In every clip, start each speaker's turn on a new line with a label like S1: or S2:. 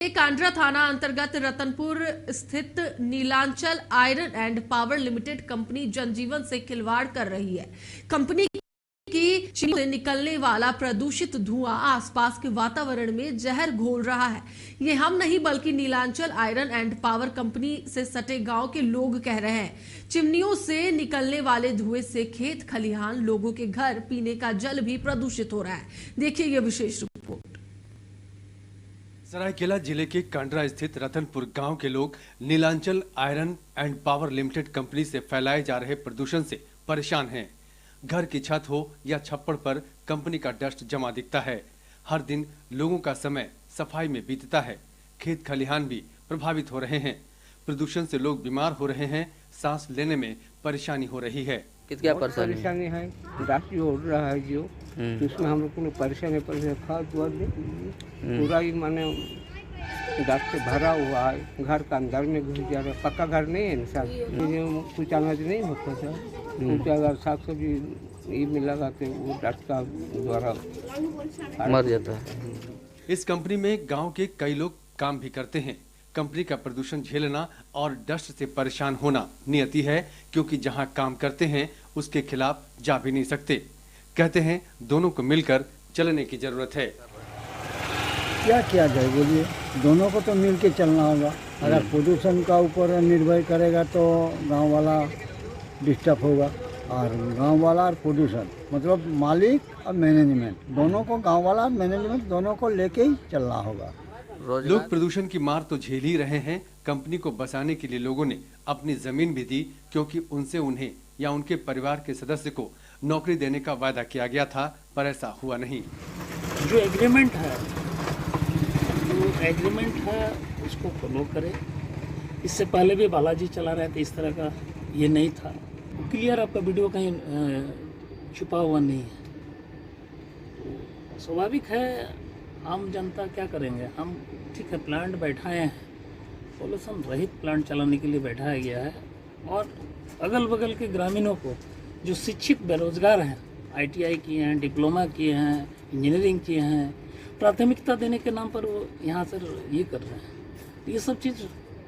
S1: कांड्रा थाना अंतर्गत रतनपुर स्थित Neelanchal iron and power Limited company जनजीवन से खिलवाड़ कर रही है। कंपनी की चिमनी से निकलने वाला प्रदूषित धुआं आसपास के वातावरण में जहर घोल रहा है। ये हम नहीं बल्कि Neelanchal iron and Power company से सटे गांव के लोग कह रहे हैं। चिमनियों से निकलने वाले धुएं से खेत खलिहान, लोगों के घर, पीने का जल भी प्रदूषित हो रहा है। देखिए ये विशेष रिपोर्ट।
S2: सरायकेला जिले के कांड्रा स्थित रतनपुर गांव के लोग Neelanchal iron and power Limited company से फैलाए जा रहे प्रदूषण से परेशान हैं। घर की छत हो या छप्पड़ पर कंपनी का डस्ट जमा दिखता है। हर दिन लोगों का समय सफाई में बीतता है। खेत खलिहान भी प्रभावित हो रहे हैं। प्रदूषण से लोग बीमार हो रहे हैं। सांस लेने में परेशानी हो रही है।
S3: क्या परेशानी
S4: है? डस्ट जो उड़ रहा है जो उसमें हम लोग को परेशानी खाद पूरा ही माने डस्ट से भरा हुआ है। घर का अंदर में घुस जा रहा है। पक्का घर नहीं है इंसान, कुछ अनाज नहीं होता था। कुछ अगर साग सब्जी में लगाते वो डस्ट का द्वारा
S3: मर जाता है।
S2: इस कंपनी में गांव के कई लोग काम भी करते हैं। कंपनी का प्रदूषण झेलना और डस्ट से परेशान होना नियति है, क्योंकि जहां काम करते हैं उसके खिलाफ जा भी नहीं सकते। कहते हैं दोनों को मिलकर चलने की जरूरत है।
S5: क्या किया जाए बोलिए, दोनों को तो मिल के चलना होगा। अगर प्रदूषण का ऊपर निर्भर करेगा तो गांव वाला डिस्टर्ब होगा, और गांव वाला और प्रदूषण मतलब मालिक और मैनेजमेंट दोनों को, गांव वाला और मैनेजमेंट दोनों को लेके ही चलना होगा।
S2: लोग प्रदूषण की मार तो झेल ही रहे हैं। कंपनी को बचाने के लिए लोगों ने अपनी जमीन भी दी, क्योंकि उनसे उन्हें या उनके परिवार के सदस्य को नौकरी देने का वादा किया गया था, पर ऐसा हुआ नहीं।
S6: जो एग्रीमेंट है उसको फॉलो करे। इससे पहले भी बालाजी चला रहे थे, इस तरह का ये नहीं था। क्लियर आपका वीडियो कहीं छुपा हुआ नहीं है। स्वाभाविक है, आम जनता क्या करेंगे। हम ठीक है प्लांट बैठाए हैं, पॉल्यूशन रहित प्लांट चलाने के लिए बैठाया गया है। और अगल बगल के ग्रामीणों को जो शिक्षित बेरोजगार हैं, ITI किए हैं, डिप्लोमा किए हैं, इंजीनियरिंग किए हैं, प्राथमिकता देने के नाम पर वो यहाँ से ये कर रहे हैं। ये सब चीज़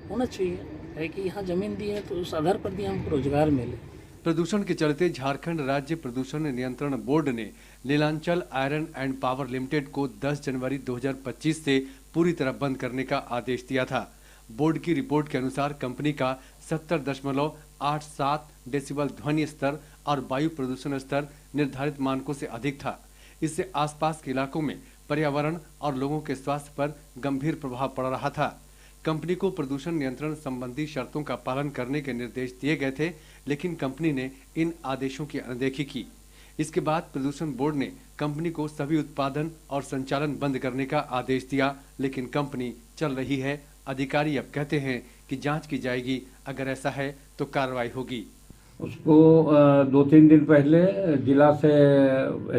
S6: होना चाहिए है कि यहाँ ज़मीन दी है तो उस आधार पर भी हमको रोजगार मिले।
S2: प्रदूषण के चलते झारखंड राज्य प्रदूषण नियंत्रण बोर्ड ने Nilanchal iron and power limited को 10 जनवरी 2025 से पूरी तरह बंद करने का आदेश दिया था। बोर्ड की रिपोर्ट के अनुसार कंपनी का 70.87 डेसिबल ध्वनि स्तर और वायु प्रदूषण स्तर निर्धारित मानकों से अधिक था। इससे आसपास के इलाकों में पर्यावरण और लोगों के स्वास्थ्य पर गंभीर प्रभाव पड़ रहा था। कंपनी को प्रदूषण नियंत्रण संबंधी शर्तों का पालन करने के निर्देश दिए गए थे, लेकिन कंपनी ने इन आदेशों की अनदेखी की। इसके बाद प्रदूषण बोर्ड ने कंपनी को सभी उत्पादन और संचालन बंद करने का आदेश दिया, लेकिन कंपनी चल रही है। अधिकारी अब कहते हैं कि जांच की जाएगी, अगर ऐसा है तो कार्रवाई होगी।
S7: उसको 2-3 दिन पहले जिला से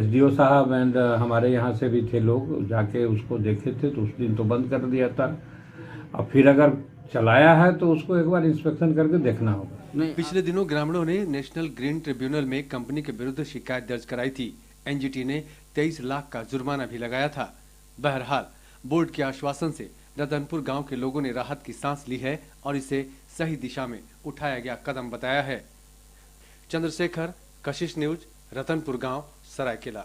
S7: SDO साहब एंड हमारे यहाँ से भी थे लोग, जाके उसको देखे थे, तो उस दिन तो बंद कर दिया था। अब फिर अगर चलाया है तो उसको एक बार इंस्पेक्शन करके देखना होगा।
S2: पिछले दिनों ग्रामीणों ने नेशनल ग्रीन ट्रिब्यूनल में कंपनी के विरुद्ध शिकायत दर्ज कराई थी। NGT ने 23 लाख का जुर्माना भी लगाया था। बहरहाल बोर्ड के आश्वासन से रतनपुर गांव के लोगों ने राहत की सांस ली है और इसे सही दिशा में उठाया गया कदम बताया है। चंद्रशेखर, कशिश न्यूज, रतनपुर गांव, सरायकेला।